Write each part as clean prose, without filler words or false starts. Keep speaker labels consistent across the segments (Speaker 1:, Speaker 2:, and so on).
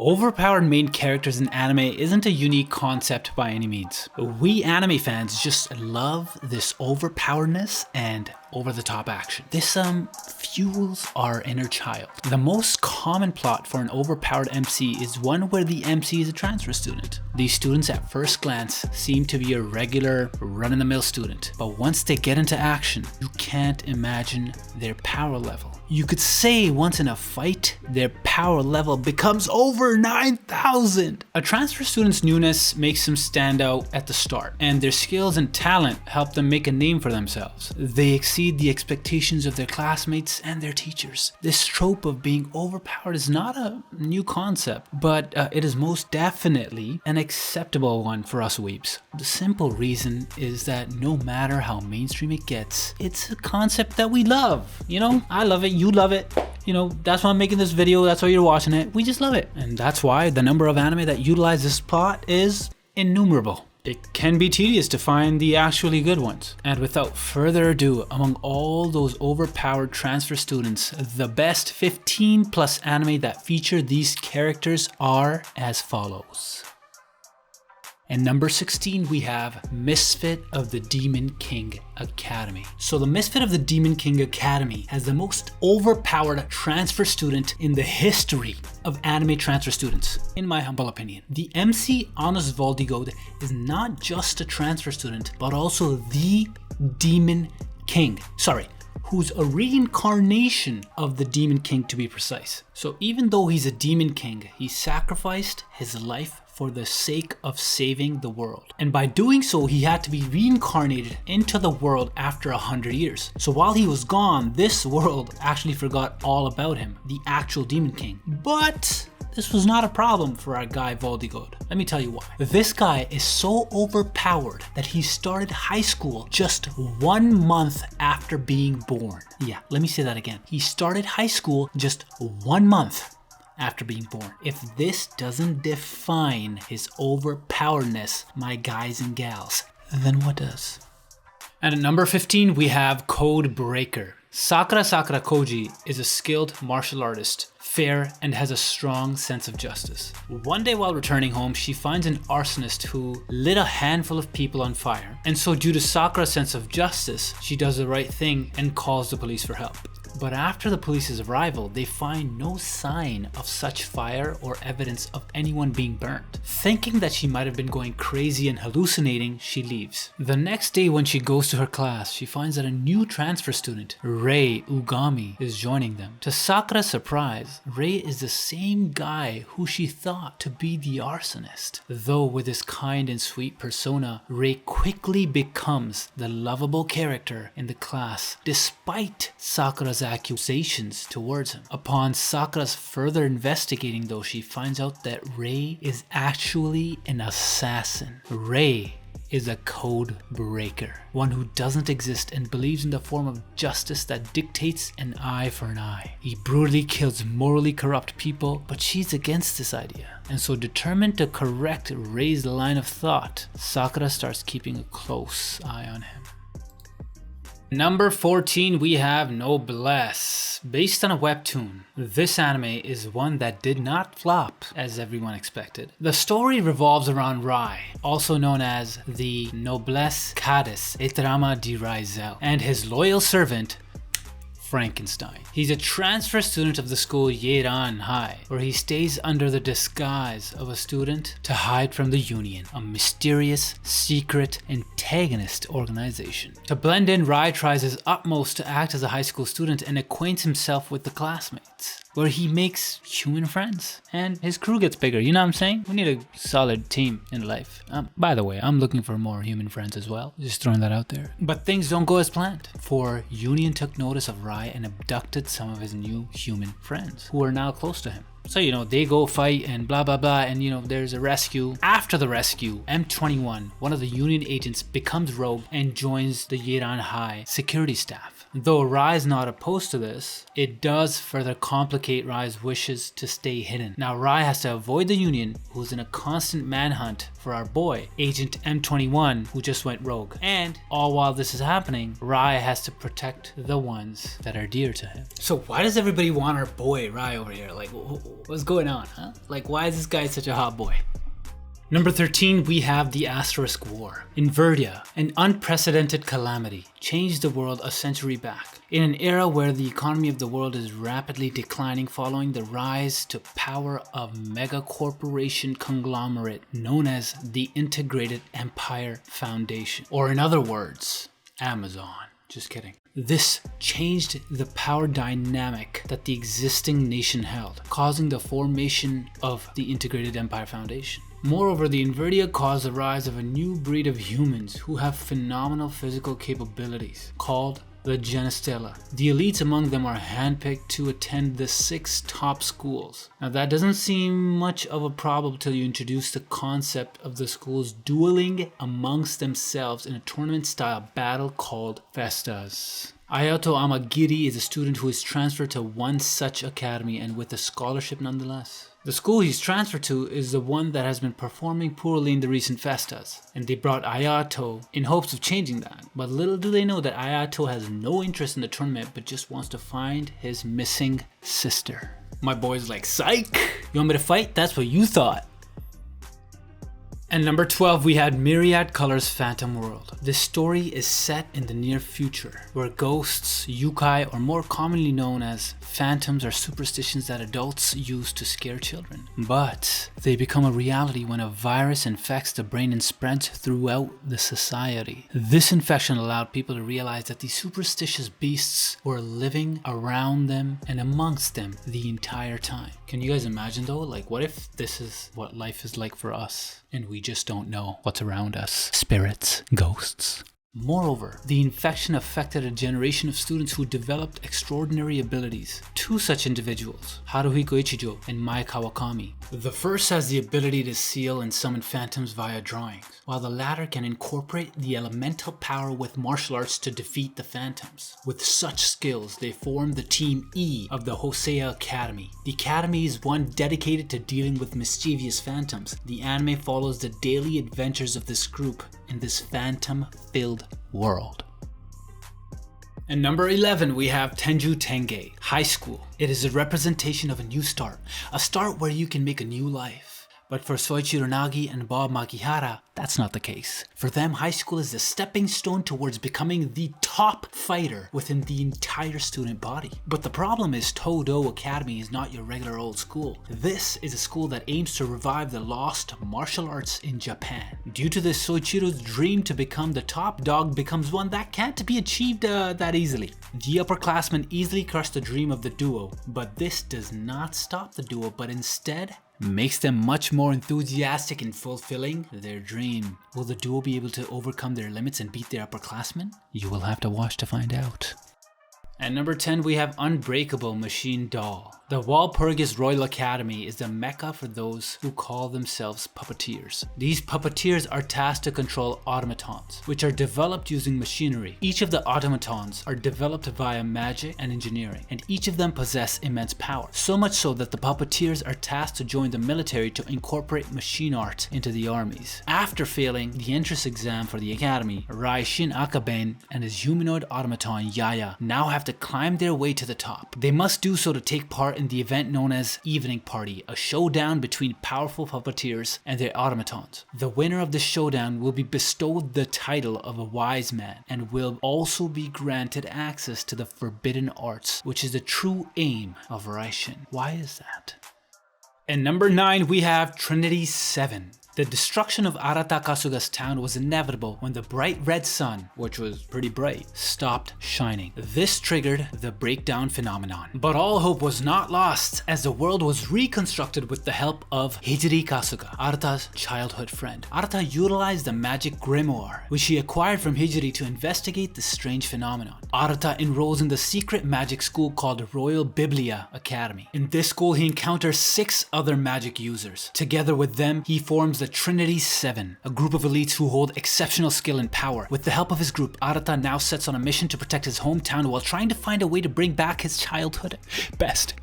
Speaker 1: Overpowered main characters in anime isn't a unique concept by any means. We anime fans just love this overpoweredness and over-the-top action. This fuels our inner child. The most common plot for an overpowered MC is one where the MC is a transfer student. These students at first glance seem to be a regular run-of-the-mill student, but once they get into action, you can't imagine their power level. You could say once in a fight, their power level becomes over 9,000. A transfer student's newness makes them stand out at the start, and their skills and talent help them make a name for themselves. They exceed the expectations of their classmates and their teachers. This trope of being overpowered is not a new concept, but it is most definitely an acceptable one for us weebs. The simple reason is that no matter how mainstream it gets, it's a concept that we love. You know, I love it, you love it. You know, that's why I'm making this video, that's why you're watching it. We just love it. And that's why the number of anime that utilize this plot is innumerable. It can be tedious to find the actually good ones. And without further ado, among all those overpowered transfer students, the best 15 plus anime that feature these characters are as follows. And number 16, we have Misfit of the Demon King Academy. So the Misfit of the Demon King Academy has the most overpowered transfer student in the history of anime transfer students, in my humble opinion. The MC Honest Voldigod is not just a transfer student, but also the Demon King. Who's a reincarnation of the Demon King, to be precise. So even though he's a Demon King, he sacrificed his life for the sake of saving the world. And by doing so, he had to be reincarnated into the world after 100 years. So while he was gone, this world actually forgot all about him, the actual Demon King. But this was not a problem for our guy Voldigod. Let me tell you why. This guy is so overpowered that he started high school just 1 month after being born. Yeah, let me say that again. He started high school just 1 month after being born. If this doesn't define his overpoweredness, my guys and gals, then what does? And at number 15, we have Codebreaker. Sakura Koji is a skilled martial artist, fair, and has a strong sense of justice. One day while returning home, she finds an arsonist who lit a handful of people on fire. And so due to Sakura's sense of justice, she does the right thing and calls the police for help. But after the police's arrival, they find no sign of such fire or evidence of anyone being burned. Thinking that she might have been going crazy and hallucinating, she leaves. The next day when she goes to her class, she finds that a new transfer student, Rei Ugami, is joining them. To Sakura's surprise, Rei is the same guy who she thought to be the arsonist. Though with his kind and sweet persona, Rei quickly becomes the lovable character in the class, despite Sakura's accusations towards him. Upon Sakura's further investigating though, she finds out that Rei is actually an assassin. Rei is a code breaker, one who doesn't exist and believes in the form of justice that dictates an eye for an eye. He brutally kills morally corrupt people, but she's against this idea. And so determined to correct Rei's line of thought, Sakura starts keeping a close eye on him. Number 14, we have Noblesse. Based on a webtoon, this anime is one that did not flop as everyone expected. The story revolves around Rai, also known as the Noblesse Cadis Etrama di Raizel, and his loyal servant, Frankenstein. He's a transfer student of the school Yeran High, where he stays under the disguise of a student to hide from the Union, a mysterious, secret, antagonist organization. To blend in, Rai tries his utmost to act as a high school student and acquaints himself with the classmates, where he makes human friends and his crew gets bigger. You know what I'm saying? We need a solid team in life. By the way, I'm looking for more human friends as well. Just throwing that out there. But things don't go as planned, for Union took notice of Rai and abducted some of his new human friends who are now close to him. So, you know, they go fight and blah, blah, blah, and, you know, there's a rescue. After the rescue, M21, one of the Union agents, becomes rogue and joins the Yeran High security staff. Though Rai is not opposed to this, it does further complicate Rai's wishes to stay hidden. Now Rai has to avoid the Union, who's in a constant manhunt for our boy, Agent M21, who just went rogue. And all while this is happening, Rai has to protect the ones that are dear to him. So why does everybody want our boy Rai over here? Like, what's going on, huh? Like, why is this guy such a hot boy? Number 13, we have the Asterisk War. Inverdia, an unprecedented calamity, changed the world a century back. In an era where the economy of the world is rapidly declining following the rise to power of mega corporation conglomerate known as the Integrated Empire Foundation. Or in other words, Amazon. Just kidding. This changed the power dynamic that the existing nation held, causing the formation of the Integrated Empire Foundation. Moreover, the Inverdia caused the rise of a new breed of humans who have phenomenal physical capabilities, called the Genestella. The elites among them are handpicked to attend the 6 top schools. Now that doesn't seem much of a problem till you introduce the concept of the schools dueling amongst themselves in a tournament-style battle called Festas. Ayato Amagiri is a student who is transferred to one such academy and with a scholarship nonetheless. The school he's transferred to is the one that has been performing poorly in the recent festas, and they brought Ayato in hopes of changing that. But little do they know that Ayato has no interest in the tournament but just wants to find his missing sister. My boy's like, psych! You want me to fight? That's what you thought. And number 12, we had Myriad Colors Phantom World. This story is set in the near future, where ghosts, yokai, or more commonly known as phantoms, are superstitions that adults use to scare children. But they become a reality when a virus infects the brain and spreads throughout the society. This infection allowed people to realize that these superstitious beasts were living around them and amongst them the entire time. Can you guys imagine though? Like, what if this is what life is like for us? And we just don't know what's around us. Spirits, ghosts. Moreover, the infection affected a generation of students who developed extraordinary abilities. 2 such individuals, Haruhiko Ichijo and Mai Kawakami. The first has the ability to seal and summon phantoms via drawings, while the latter can incorporate the elemental power with martial arts to defeat the phantoms. With such skills, they form the Team E of the Hosea Academy. The academy is one dedicated to dealing with mischievous phantoms. The anime follows the daily adventures of this group in this phantom-filled world. And number 11, we have Tenju Tenge, High School. It is a representation of a new start, a start where you can make a new life. But for Soichiro Nagi and Bob Makihara, that's not the case. For them, high school is the stepping stone towards becoming the top fighter within the entire student body. But the problem is Todo Academy is not your regular old school. This is a school that aims to revive the lost martial arts in Japan. Due to this, Soichiro's dream to become the top dog becomes one that can't be achieved that easily. The upperclassmen easily crush the dream of the duo, but this does not stop the duo, but instead makes them much more enthusiastic in fulfilling their dream. Will the duo be able to overcome their limits and beat their upperclassmen? You will have to watch to find out. At number 10, we have Unbreakable Machine Doll. The Walpurgis Royal Academy is the mecca for those who call themselves puppeteers. These puppeteers are tasked to control automatons, which are developed using machinery. Each of the automatons are developed via magic and engineering, and each of them possess immense power. So much so that the puppeteers are tasked to join the military to incorporate machine art into the armies. After failing the entrance exam for the academy, Raishin Akaben and his humanoid automaton Yaya now have to climb their way to the top. They must do so to take part in the event known as Evening Party, a showdown between powerful puppeteers and their automatons. The winner of the showdown will be bestowed the title of a wise man and will also be granted access to the forbidden arts, which is the true aim of Raishin. Why is that? And number 9, we have Trinity 7. The destruction of Arata Kasuga's town was inevitable when the bright red sun, which was pretty bright, stopped shining. This triggered the breakdown phenomenon. But all hope was not lost as the world was reconstructed with the help of Hijiri Kasuga, Arata's childhood friend. Arata utilized the magic grimoire, which he acquired from Hijiri to investigate the strange phenomenon. Arata enrolls in the secret magic school called Royal Biblia Academy. In this school, he encounters 6 other magic users. Together with them, he forms the Trinity 7, a group of elites who hold exceptional skill and power. With the help of his group, Arata now sets on a mission to protect his hometown while trying to find a way to bring back his childhood best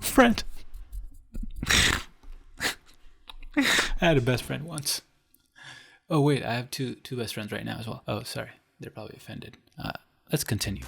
Speaker 1: friend. I had a best friend once. Oh wait, I have two best friends right now as well. Oh, sorry. They're probably offended. Let's continue.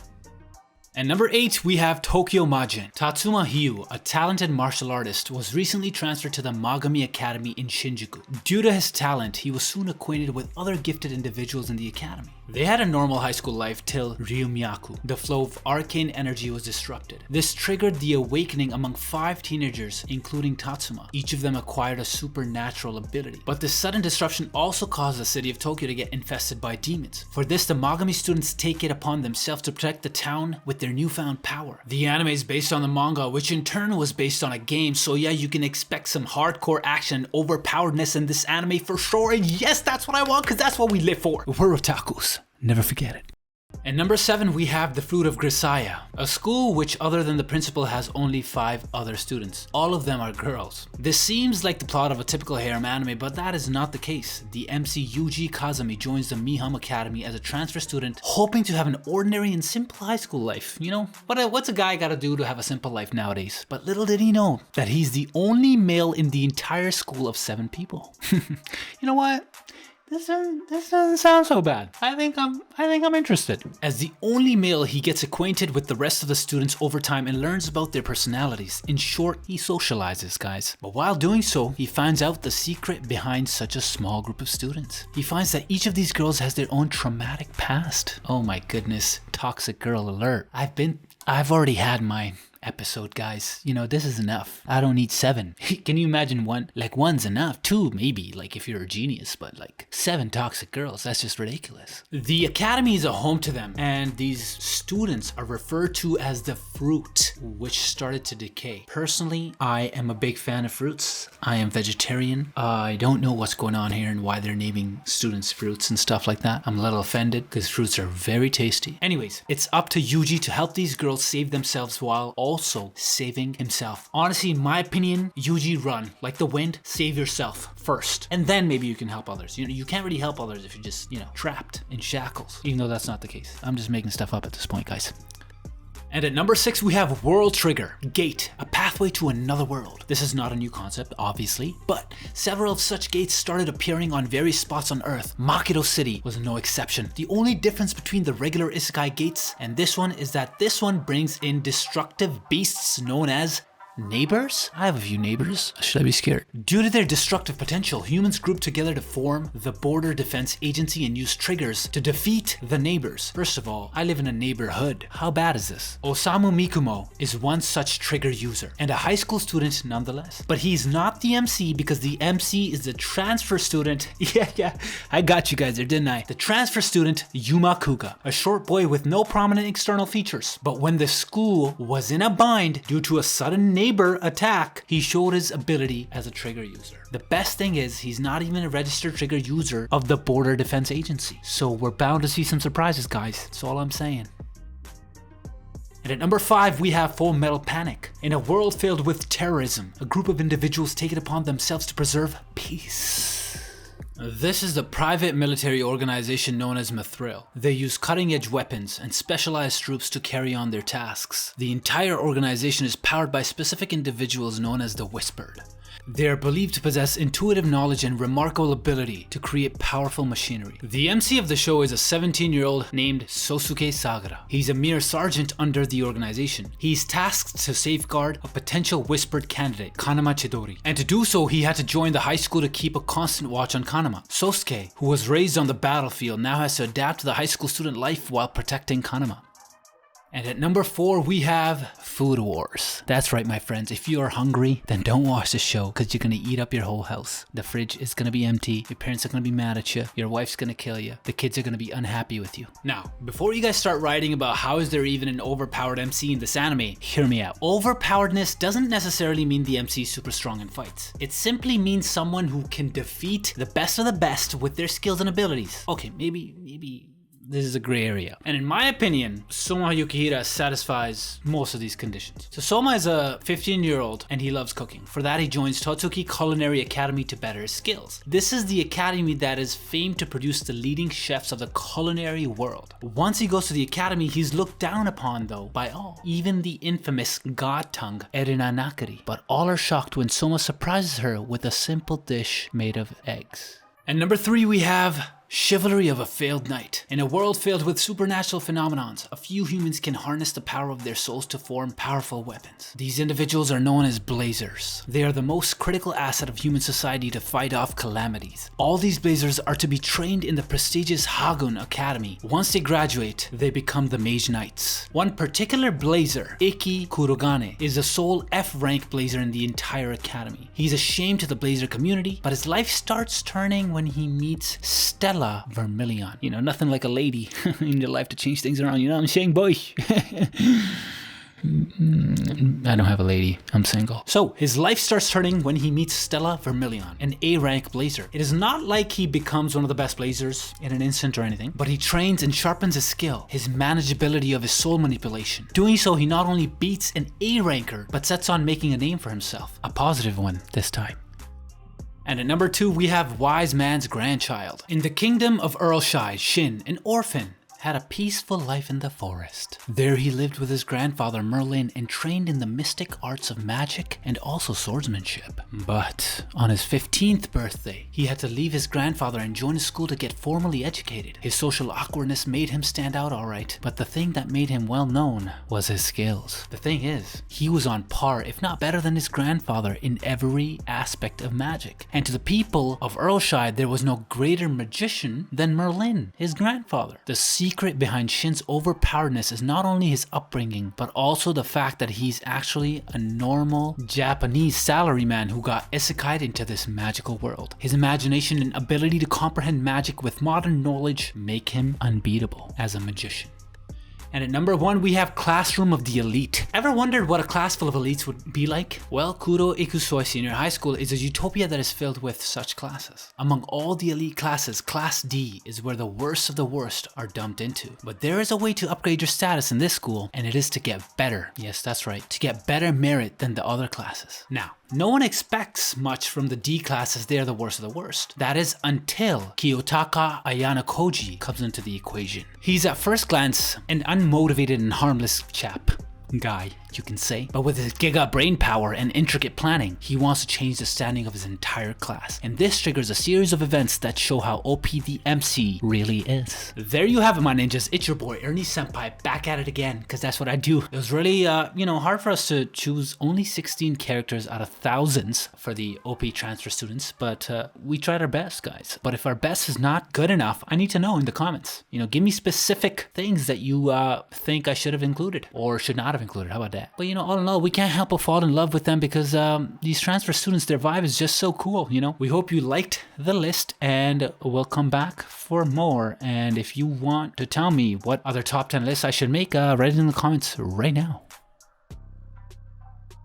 Speaker 1: And number 8, we have Tokyo Majin. Tatsuma Hiyu, a talented martial artist, was recently transferred to the Magami Academy in Shinjuku. Due to his talent, he was soon acquainted with other gifted individuals in the academy. They had a normal high school life till Ryumyaku. The flow of arcane energy was disrupted. This triggered the awakening among 5 teenagers, including Tatsuma. Each of them acquired a supernatural ability. But this sudden disruption also caused the city of Tokyo to get infested by demons. For this, the Magami students take it upon themselves to protect the town with their newfound power. The anime is based on the manga, which in turn was based on a game, so yeah, you can expect some hardcore action and overpoweredness in this anime for sure, and yes, that's what I want, because that's what we live for. We're otakus. Never forget it. And number 7, we have the Fruit of Grisaia, a school which other than the principal has only 5 other students. All of them are girls. This seems like the plot of a typical harem anime, but that is not the case. The MC Yuji Kazami joins the Miham Academy as a transfer student, hoping to have an ordinary and simple high school life. You know, what's a guy gotta do to have a simple life nowadays? But little did he know that he's the only male in the entire school of 7 people. You know what? This doesn't sound so bad. I think I'm interested. As the only male, he gets acquainted with the rest of the students over time and learns about their personalities. In short, he socializes, guys. But while doing so, he finds out the secret behind such a small group of students. He finds that each of these girls has their own traumatic past. Oh my goodness, toxic girl alert. I've already had mine. Episode, guys. You know, this is enough. I don't need 7. Can you imagine one? Like, 1's enough. 2, maybe, like if you're a genius, but like 7 toxic girls, that's just ridiculous. The academy is a home to them, and these students are referred to as the fruit, which started to decay. Personally, I am a big fan of fruits. I am vegetarian. I don't know what's going on here and why they're naming students fruits and stuff like that. I'm a little offended because fruits are very tasty. Anyways, it's up to Yuji to help these girls save themselves while also saving himself. Honestly, in my opinion, Yuji, run like the wind. Save yourself first, and then maybe you can help others. You know, you can't really help others if you're just, you know, trapped in shackles, even though that's not the case. I'm just making stuff up at this point, guys. And at number 6, we have World Trigger, Gate, a pathway to another world. This is not a new concept, obviously, but several of such gates started appearing on various spots on Earth. Makido City was no exception. The only difference between the regular isekai gates and this one is that this one brings in destructive beasts known as neighbors? I have a few neighbors. Should I be scared? Due to their destructive potential, humans group together to form the Border Defense Agency and use triggers to defeat the neighbors. First of all, I live in a neighborhood. How bad is this? Osamu Mikumo is one such trigger user and a high school student nonetheless. But he's not the MC because the MC is the transfer student. Yeah, I got you guys there, didn't I? The transfer student, Yuma Kuga, a short boy with no prominent external features. But when the school was in a bind due to a sudden neighbor attack, he showed his ability as a trigger user. The best thing is he's not even a registered trigger user of the Border Defense Agency. So we're bound to see some surprises, guys. That's all I'm saying. And at number 5, we have Full Metal Panic. In a world filled with terrorism, a group of individuals take it upon themselves to preserve peace. This is the private military organization known as Mithril. They use cutting-edge weapons and specialized troops to carry on their tasks. The entire organization is powered by specific individuals known as the Whispered. They are believed to possess intuitive knowledge and remarkable ability to create powerful machinery. The MC of the show is a 17-year-old named Sosuke Sagara. He's a mere sergeant under the organization. He's tasked to safeguard a potential whispered candidate, Kanama Chidori. And to do so, he had to join the high school to keep a constant watch on Kanama. Sosuke, who was raised on the battlefield, now has to adapt to the high school student life while protecting Kanama. And at number 4, we have Food Wars. That's right, my friends. If you are hungry, then don't watch the show because you're going to eat up your whole house. The fridge is going to be empty. Your parents are going to be mad at you. Your wife's going to kill you. The kids are going to be unhappy with you. Now, before you guys start writing about how is there even an overpowered MC in this anime, hear me out. Overpoweredness doesn't necessarily mean the MC is super strong in fights. It simply means someone who can defeat the best of the best with their skills and abilities. Okay, maybe this is a gray area. And in my opinion, Soma Yukihira satisfies most of these conditions. So Soma is a 15-year-old and he loves cooking. For that, he joins Totsuki Culinary Academy to better his skills. This is the academy that is famed to produce the leading chefs of the culinary world. Once he goes to the academy, he's looked down upon though by all, even the infamous god tongue Erina Nakari. But all are shocked when Soma surprises her with a simple dish made of eggs. And number 3, we have Chivalry of a Failed Knight. In a world filled with supernatural phenomenons, a few humans can harness the power of their souls to form powerful weapons. These individuals are known as Blazers. They are the most critical asset of human society to fight off calamities. All these Blazers are to be trained in the prestigious Hagun Academy. Once they graduate, they become the Mage Knights. One particular Blazer, Iki Kurogane, is the sole F-rank Blazer in the entire academy. He's a shame to the Blazer community, but his life starts turning when he meets Stella Vermilion. You know, nothing like a lady in your life to change things around, you know what I'm saying, boy? I don't have a lady, I'm single. So, his life starts turning when he meets Stella Vermilion, an A-rank Blazer. It is not like he becomes one of the best Blazers in an instant or anything, but he trains and sharpens his skill, his manageability of his soul manipulation. Doing so, he not only beats an A-ranker, but sets on making a name for himself. A positive one this time. And at number 2, we have Wise Man's Grandchild. In the kingdom of Earlshire, Shin, an orphan, had a peaceful life in the forest. There he lived with his grandfather Merlin and trained in the mystic arts of magic and also swordsmanship. But on his 15th birthday, he had to leave his grandfather and join a school to get formally educated. His social awkwardness made him stand out alright, but the thing that made him well known was his skills. The thing is, he was on par, if not better than his grandfather in every aspect of magic. And to the people of Earlshire, there was no greater magician than Merlin, his grandfather. The secret behind Shin's overpoweredness is not only his upbringing, but also the fact that he's actually a normal Japanese salaryman who got isekai'd into this magical world. His imagination and ability to comprehend magic with modern knowledge make him unbeatable as a magician. And at number 1, we have Classroom of the Elite. Ever wondered what a class full of elites would be like? Well, Kuro Ikusoi Senior High School is a utopia that is filled with such classes. Among all the elite classes, Class D is where the worst of the worst are dumped into. But there is a way to upgrade your status in this school, and it is to get better. Yes, that's right, to get better merit than the other classes. Now, no one expects much from the D class as they are the worst of the worst. That is until Kiyotaka Ayano Koji comes into the equation. He's at first glance an unmotivated and harmless guy, you can say. But with his giga brain power and intricate planning, he wants to change the standing of his entire class. And this triggers a series of events that show how OP the MC really is. There you have it, my ninjas. It's your boy Ernie Senpai back at it again, because that's what I do. It was really, hard for us to choose only 16 characters out of thousands for the OP transfer students, but we tried our best, guys. But if our best is not good enough, I need to know in the comments. You know, give me specific things that you think I should have included or should not have included. How about that? But all in all, we can't help but fall in love with them because these transfer students, their vibe is just so cool, We hope you liked the list and we'll come back for more. And if you want to tell me what other top 10 lists I should make, write it in the comments right now.